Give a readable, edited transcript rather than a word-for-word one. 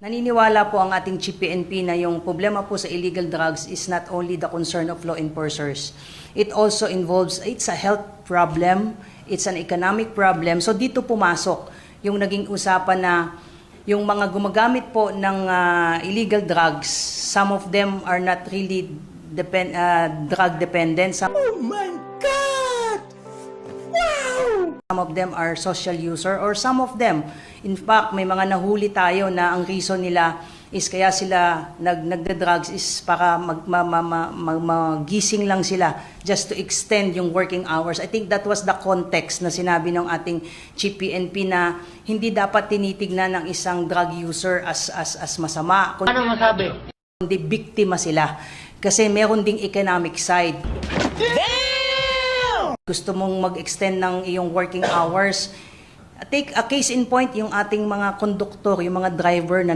Naniniwala po ang ating Chief PNP na yung problema po sa illegal drugs is not only the concern of law enforcers. It also involves, it's a health problem, it's an economic problem. So dito pumasok yung naging usapan na yung mga gumagamit po ng illegal drugs, some of them are not really drug dependent. Oh my God! Wow! Some of them are social user or some of them, in fact, may mga nahuli tayo na ang reason nila is kaya sila nagda-drugs is para magising lang sila just to extend yung working hours. I think that was the context na sinabi ng ating Chief PNP na hindi dapat tinitignan ng isang drug user as masama. Ano masabi? Kundi biktima sila. Kasi meron ding economic side. Gusto mong mag-extend ng iyong working hours. Take a case in point, yung ating mga konduktor, yung mga driver na